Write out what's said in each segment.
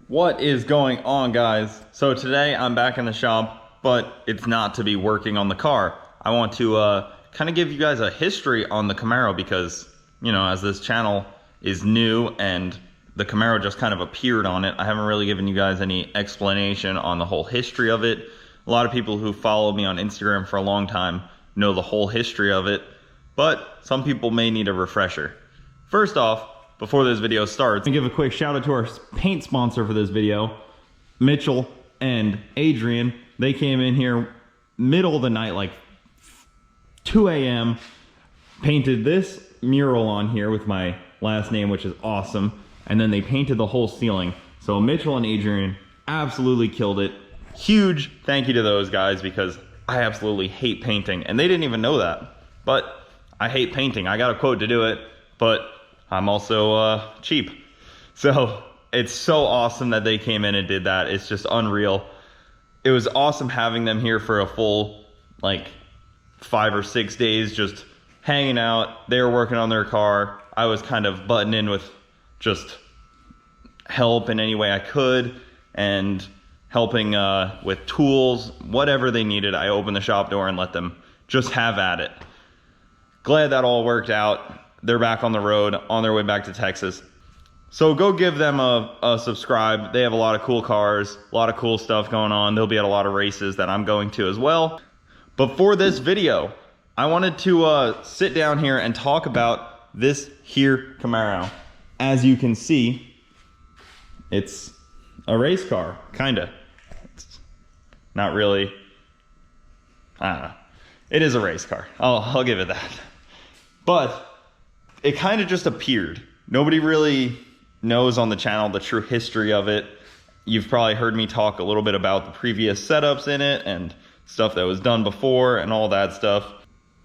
What is going on, guys? So today I'm back in the shop, but it's not to be working on the car. I want to kind of give you guys a history on the Camaro because, you know, as this channel is new and the Camaro just kind of appeared on it, I haven't really given you guys any explanation on the whole history of it. A lot of people who follow me on Instagram for a long time know the whole history of it, but some people may need a refresher. First off, before this video starts, I'm gonna give a quick shout out to our paint sponsor for this video, Mitchell and Adrian. They came in here middle of the night, like 2 a.m., painted this mural on here with my last name, which is awesome, and then they painted the whole ceiling. So Mitchell and Adrian absolutely killed it. Huge thank you to those guys because I absolutely hate painting, and they didn't even know that, but I hate painting. I got a quote to do it, but I'm also cheap. So it's so awesome that they came in and did that. It's just unreal. It was awesome having them here for a full like 5 or 6 days, just hanging out. They were working on their car. I was kind of butting in with just help in any way I could and helping with tools, whatever they needed. I opened the shop door and let them just have at it. Glad that all worked out. They're back on the road, on their way back to Texas. So go give them a subscribe. They have a lot of cool cars, a lot of cool stuff going on. They'll be at a lot of races that I'm going to as well. But for this video, I wanted to sit down here and talk about this here Camaro. As you can see, it's a race car, kinda. It's not really, I don't know. It is a race car, I'll give it that. But it kind of just appeared. Nobody really knows on the channel the true history of it. You've probably heard me talk a little bit about the previous setups in it and stuff that was done before and all that stuff.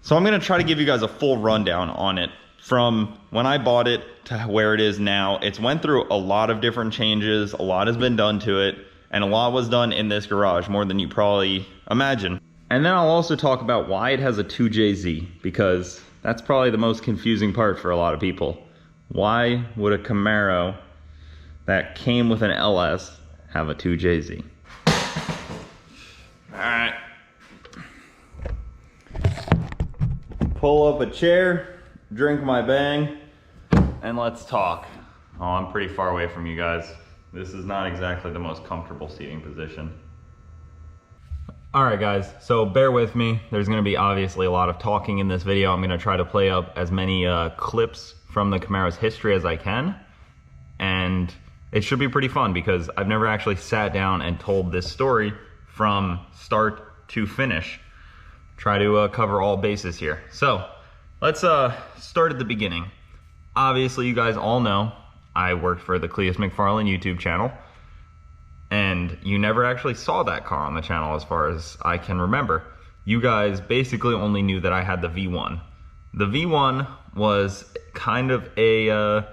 So I'm gonna try to give you guys a full rundown on it from when I bought it to where it is now. It's went through a lot of different changes, a lot has been done to it, and a lot was done in this garage, more than you probably imagine. And then I'll also talk about why it has a 2JZ, because that's probably the most confusing part for a lot of people. Why would a Camaro that came with an LS have a 2JZ? All right. Pull up a chair, drink my bang, and let's talk. Oh, I'm pretty far away from you guys. This is not exactly the most comfortable seating position. All right, guys, so bear with me. There's gonna be obviously a lot of talking in this video. I'm gonna try to play up as many clips from the Camaro's history as I can. And it should be pretty fun because I've never actually sat down and told this story from start to finish. Try to cover all bases here. So let's start at the beginning. Obviously, you guys all know I worked for the Cleus McFarlane YouTube channel. And you never actually saw that car on the channel as far as I can remember. You guys basically only knew that I had the V1. The V1 was kind of a,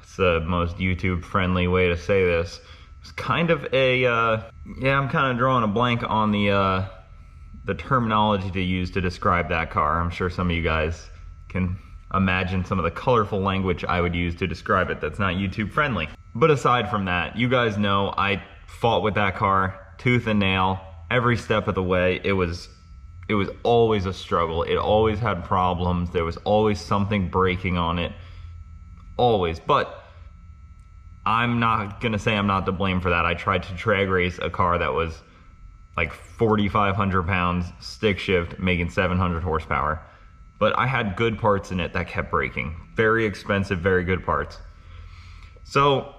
it's the most YouTube friendly way to say this. It's kind of a, yeah, I'm kind of drawing a blank on the terminology to use to describe that car. I'm sure some of you guys can imagine some of the colorful language I would use to describe it that's not YouTube friendly. But aside from that, you guys know I fought with that car tooth and nail every step of the way. It was always a struggle. It always had problems. There was always something breaking on it. Always. But I'm not gonna say I'm not to blame for that. I tried to drag race a car that was like 4,500 pounds, stick shift, making 700 horsepower. But I had good parts in it that kept breaking. Very expensive, very good parts. So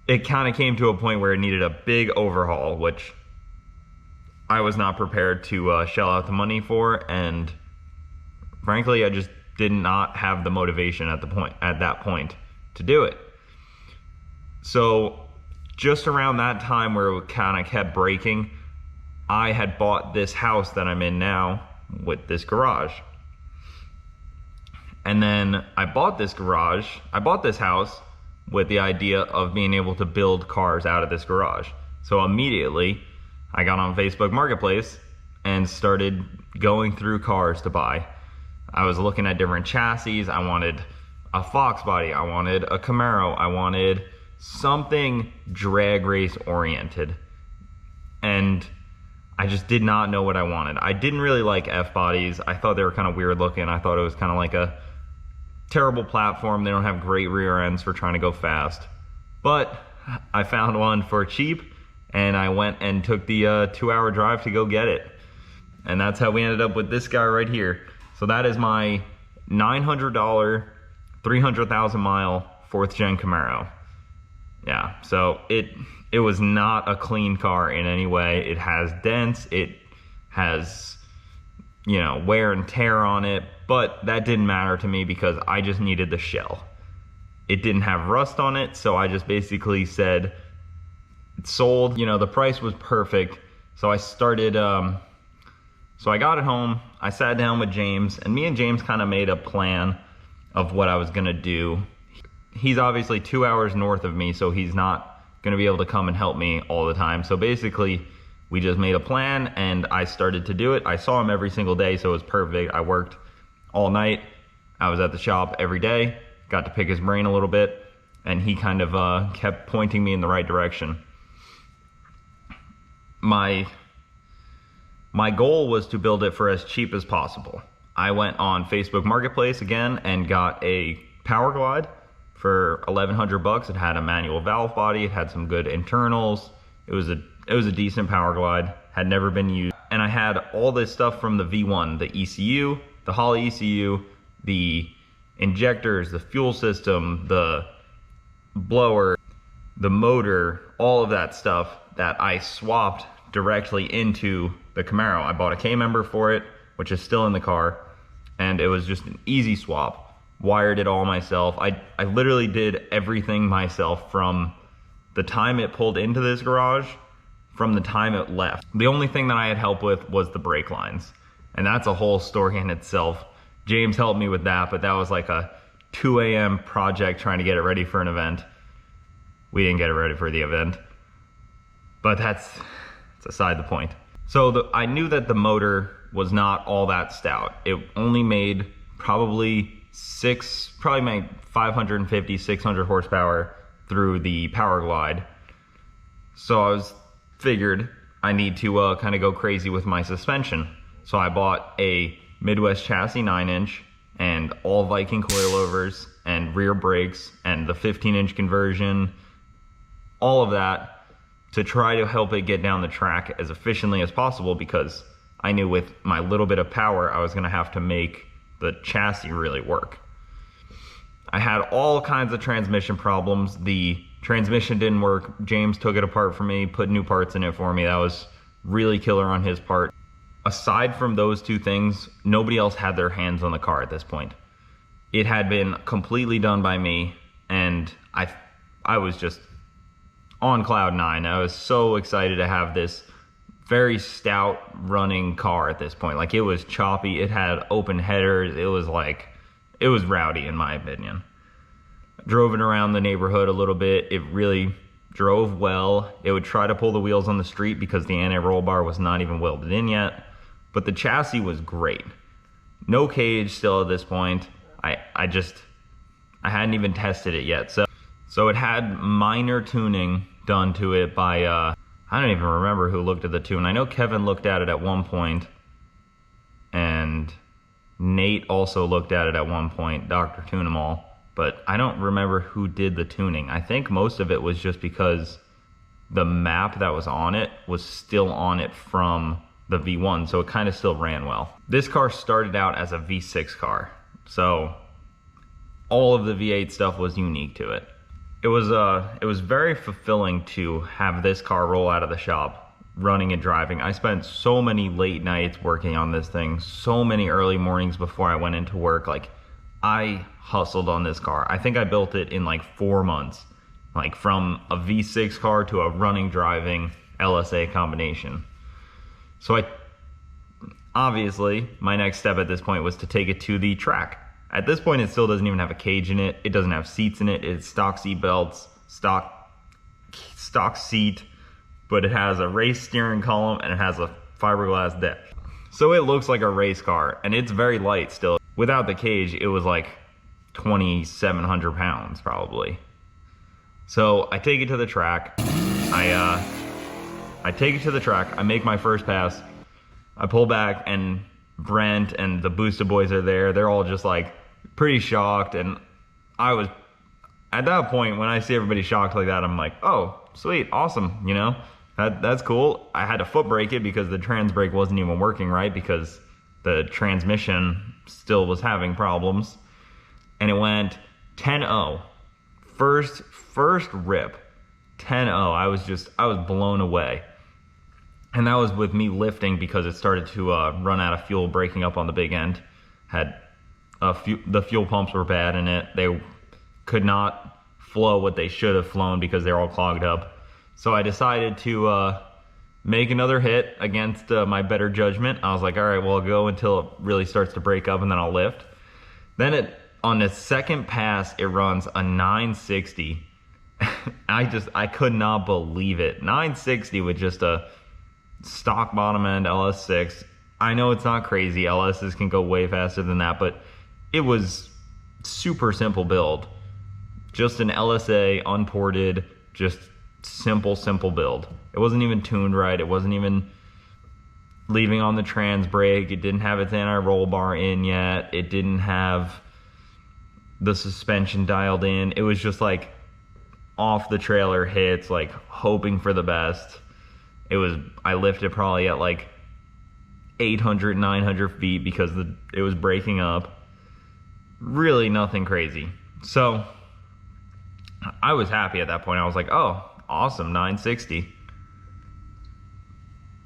it kind of came to a point where it needed a big overhaul, which I was not prepared to shell out the money for, and frankly, I just did not have the motivation at that point to do it. So just around that time where it kind of kept breaking, I had bought this house that I'm in now with this garage. And then I bought this house with the idea of being able to build cars out of this garage. So immediately I got on Facebook Marketplace and started going through cars to buy. I was looking at different chassis. I wanted a Fox body, I wanted a Camaro, I wanted something drag race oriented. And I just did not know what I wanted. I didn't really like F-bodies. I thought they were kind of weird looking. I thought it was kind of like a terrible platform. They don't have great rear ends for trying to go fast. But I found one for cheap, and I went and took the 2-hour drive to go get it. And that's how we ended up with this guy right here. So that is my $900, 300,000 mile 4th gen Camaro. Yeah, so it was not a clean car in any way. It has dents, it has, you know, wear and tear on it, but that didn't matter to me because I just needed the shell. It didn't have rust on it, so I just basically said, it's sold. You know, the price was perfect, so I started, so I got it home, I sat down with James, and me and James kind of made a plan of what I was gonna do. He's obviously 2 hours north of me, so he's not gonna be able to come and help me all the time. So basically, we just made a plan and I started to do it. I saw him every single day, so it was perfect. I worked all night. I was at the shop every day, got to pick his brain a little bit, and he kind of kept pointing me in the right direction. My goal was to build it for as cheap as possible. I went on Facebook Marketplace again and got a Power Glide for 1,100 bucks. It had a manual valve body, it had some good internals. It was a decent Power Glide, had never been used. And I had all this stuff from the V1, the ECU, the Holley ECU, the injectors, the fuel system, the blower, the motor, all of that stuff that I swapped directly into the Camaro. I bought a K-member for it, which is still in the car, and it was just an easy swap. Wired it all myself. I literally did everything myself from the time it pulled into this garage, from the time it left. The only thing that I had help with was the brake lines, and that's a whole story in itself. James helped me with that, but that was like a 2 a.m. project trying to get it ready for an event. We didn't get it ready for the event, but that's aside the point. So I knew that the motor was not all that stout. It only made probably 550, 600 horsepower through the Power Glide. So I figured I need to kind of go crazy with my suspension. So I bought a Midwest chassis 9-inch and all Viking coilovers and rear brakes and the 15-inch conversion, all of that to try to help it get down the track as efficiently as possible, because I knew with my little bit of power I was going to have to make the chassis really work. I had all kinds of transmission problems. The transmission didn't work. James took it apart for me, put new parts in it for me. That was really killer on his part. Aside from those two things, nobody else had their hands on the car at this point. It had been completely done by me, and I was just on cloud nine. I was so excited to have this very stout running car at this point. Like, it was choppy, it had open headers, it was rowdy in my opinion. Drove it around the neighborhood a little bit. It really drove well. It would try to pull the wheels on the street because the anti-roll bar was not even welded in yet, but the chassis was great. No cage still at this point. I hadn't even tested it yet. So it had minor tuning done to it by I don't even remember who looked at the tune. I know Kevin looked at it at one point, and Nate also looked at it at one point, Dr. Tune 'em all, but I don't remember who did the tuning. I think most of it was just because the map that was on it was still on it from the V1, so it kind of still ran well. This car started out as a V6 car, so all of the V8 stuff was unique to it. It was very fulfilling to have this car roll out of the shop, running and driving. I spent so many late nights working on this thing, so many early mornings before I went into work. Like, I hustled on this car. I think I built it in like 4 months, like from a V6 car to a running, driving LSA combination. So obviously, my next step at this point was to take it to the track. At this point, it still doesn't even have a cage in it. It doesn't have seats in it. It's stock seat belts, stock seat, but it has a race steering column and it has a fiberglass deck. So it looks like a race car, and it's very light still. Without the cage, it was like 2,700 pounds probably. So I take it to the track. I take it to the track. I make my first pass. I pull back, and Brent and the Booster boys are there. They're all just like pretty shocked. And I was, at that point, when I see everybody shocked like that, I'm like, oh, sweet, awesome, you know? That's cool. I had to foot brake it because the trans brake wasn't even working right because the transmission still was having problems. And it went 10-0. First rip, 10-0. I was blown away. And that was with me lifting because it started to run out of fuel, breaking up on the big end. The fuel pumps were bad in it. They could not flow what they should have flown because they're all clogged up. So I decided to make another hit against my better judgment. I was like, all right, well, I'll go until it really starts to break up and then I'll lift. Then on the second pass, it runs a 960. I could not believe it. 960 with just a stock bottom end LS6. I know it's not crazy. LSs can go way faster than that, but it was super simple build. Just an LSA, unported, just simple build. It wasn't even tuned right. It wasn't even leaving on the trans brake. It didn't have its anti-roll bar in yet. It didn't have the suspension dialed in. It was just like off the trailer hits, like hoping for the best. I lifted probably at like 800, 900 feet because it was breaking up. Really nothing crazy. So I was happy at that point. I was like, oh, awesome, 960.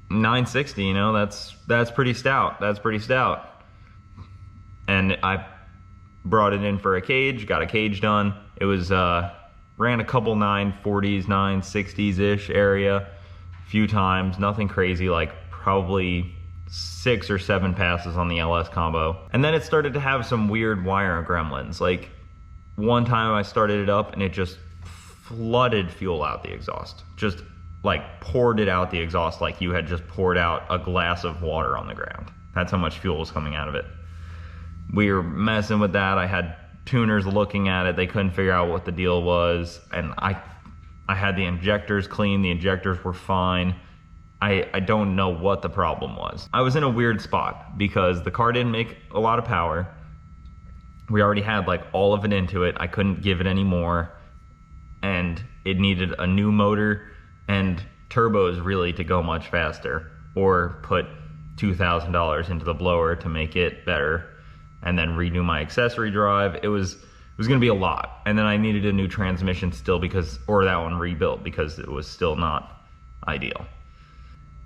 960, you know, that's pretty stout. That's pretty stout. And I brought it in for a cage, got a cage done. It was, ran a couple 940s, 960s-ish area a few times. Nothing crazy, like probably 6 or 7 passes on the LS combo. And then it started to have some weird wire gremlins. Like one time I started it up and it just flooded fuel out the exhaust. Just like poured it out the exhaust like you had just poured out a glass of water on the ground. That's how much fuel was coming out of it. We were messing with that. I had tuners looking at it. They couldn't figure out what the deal was. And I had the injectors clean. The injectors were fine. I don't know what the problem was. I was in a weird spot because the car didn't make a lot of power. We already had like all of it into it. I couldn't give it any more. And it needed a new motor and turbos really to go much faster, or put $2,000 into the blower to make it better, and then redo my accessory drive. It was gonna be a lot. And then I needed a new transmission still or that one rebuilt because it was still not ideal.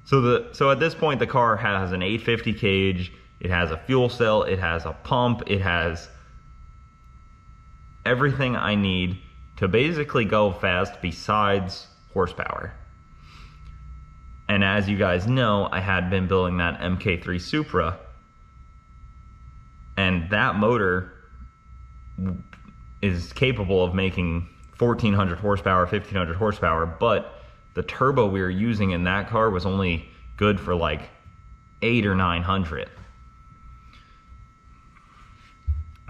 So at this point, the car has an 850 cage, it has a fuel cell, it has a pump, it has everything I need to basically go fast besides horsepower. And as you guys know, I had been building that MK3 Supra, and that motor is capable of making 1400 horsepower, 1500 horsepower, but the turbo we were using in that car was only good for like 800 or 900.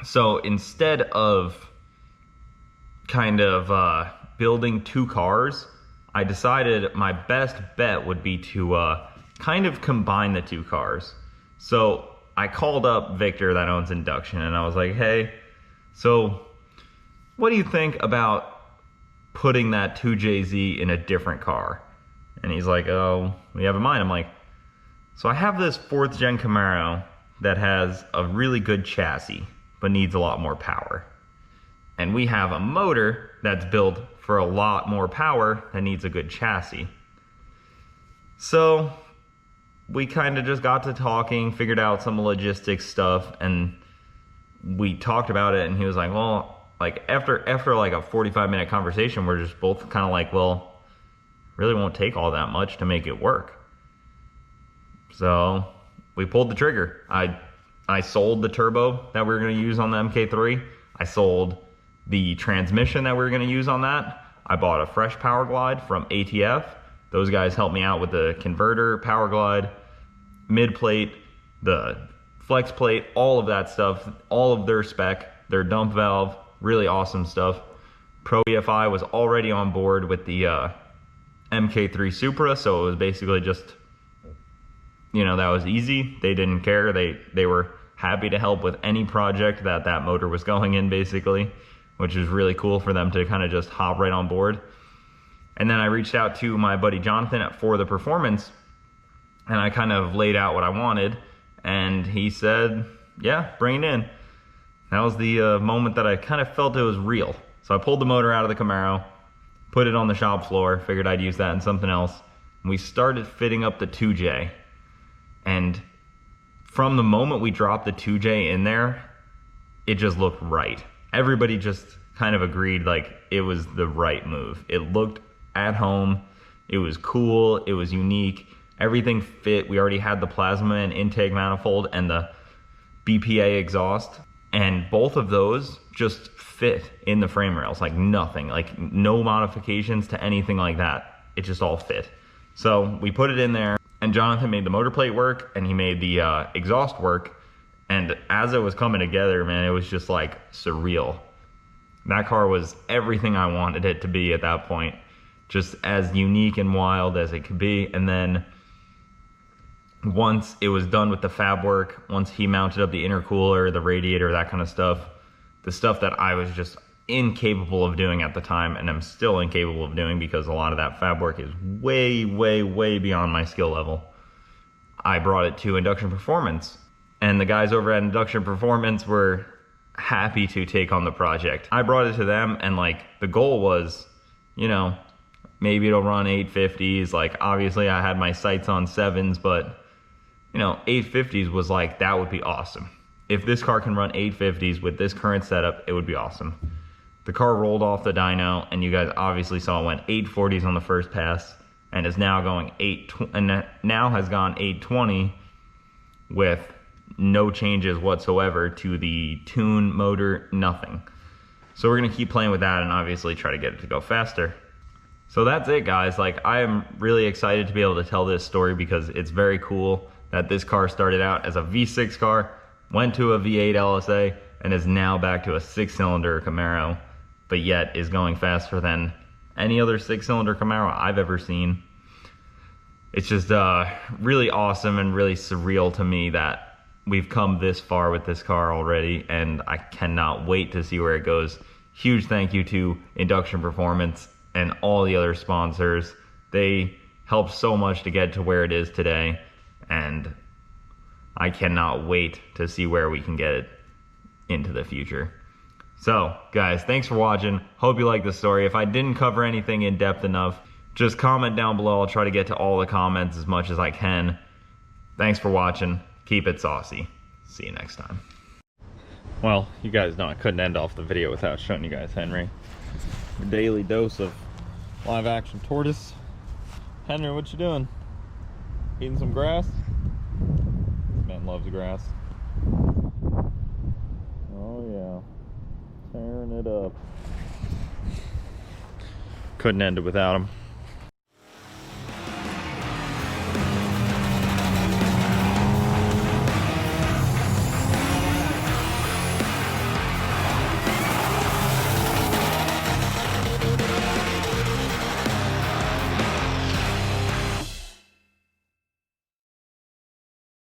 So instead of kind of building two cars, I decided my best bet would be to kind of combine the two cars. So I called up Victor that owns Induction, and I was like, hey, so what do you think about putting that 2JZ in a different car? And he's like, oh, what do you have in mind? I'm like, so I have this 4th gen Camaro that has a really good chassis, but needs a lot more power. And we have a motor that's built for a lot more power that needs a good chassis. So we kind of just got to talking, figured out some logistics stuff, and we talked about it, and he was like, well, like after like a 45-minute conversation, we're just both kind of like, well, really won't take all that much to make it work. So we pulled the trigger. I sold the turbo that we were going to use on the MK3. I sold the transmission that we were going to use on that. I bought a fresh power glide from ATF. Those guys helped me out with the converter, power glide, mid plate, the flex plate, all of that stuff, all of their spec, their dump valve, really awesome stuff. Pro EFI was already on board with the MK3 Supra, so it was basically just, you know, that was easy. They didn't care. They were happy to help with any project that motor was going in, basically, which is really cool for them to kind of just hop right on board. And then I reached out to my buddy Jonathan at For the Performance, and I kind of laid out what I wanted, and he said, yeah, bring it in. That was the moment that I kind of felt it was real. So I pulled the motor out of the Camaro, put it on the shop floor, figured I'd use that in something else. And we started fitting up the 2J. And from the moment we dropped the 2J in there, it just looked right. Everybody just kind of agreed like it was the right move. It looked at home, it was cool, it was unique, everything fit. We already had the plasma and intake manifold and the BPA exhaust, and both of those just fit in the frame rails like nothing, like no modifications to anything like that. It just all fit. So we put it in there, and Jonathan made the motor plate work and he made the exhaust work. And as it was coming together, man, it was just like surreal. That car was everything I wanted it to be at that point, just as unique and wild as it could be. And then once it was done with the fab work, once he mounted up the intercooler, the radiator, that kind of stuff, the stuff that I was just incapable of doing at the time, and I'm still incapable of doing because a lot of that fab work is way, way, way beyond my skill level, I brought it to Induction Performance. And the guys over at Induction Performance were happy to take on the project. I brought it to them, and like the goal was, you know, maybe it'll run 850s. Like obviously I had my sights on 7s, but you know, 850s was like, that would be awesome. If this car can run 850s with this current setup, it would be awesome. The car rolled off the dyno, and you guys obviously saw it went 840s on the first pass, and is now going now has gone 820 with no changes whatsoever to the tune, motor, nothing. So we're gonna keep playing with that and obviously try to get it to go faster. So that's it, guys. Like, I am really excited to be able to tell this story because it's very cool that this car started out as a V6 car, went to a V8 LSA, and is now back to a 6-cylinder Camaro, but yet is going faster than any other 6-cylinder Camaro I've ever seen. It's just really awesome and really surreal to me that we've come this far with this car already, and I cannot wait to see where it goes. Huge thank you to Induction Performance and all the other sponsors. They helped so much to get to where it is today, and I cannot wait to see where we can get it into the future. So guys, thanks for watching. Hope you liked the story. If I didn't cover anything in depth enough, just comment down below. I'll try to get to all the comments as much as I can. Thanks for watching. Keep it saucy. See you next time. Well, you guys know I couldn't end off the video without showing you guys Henry. Your daily dose of live action tortoise. Henry, what you doing? Eating some grass? This man loves grass. Oh yeah. Tearing it up. Couldn't end it without him.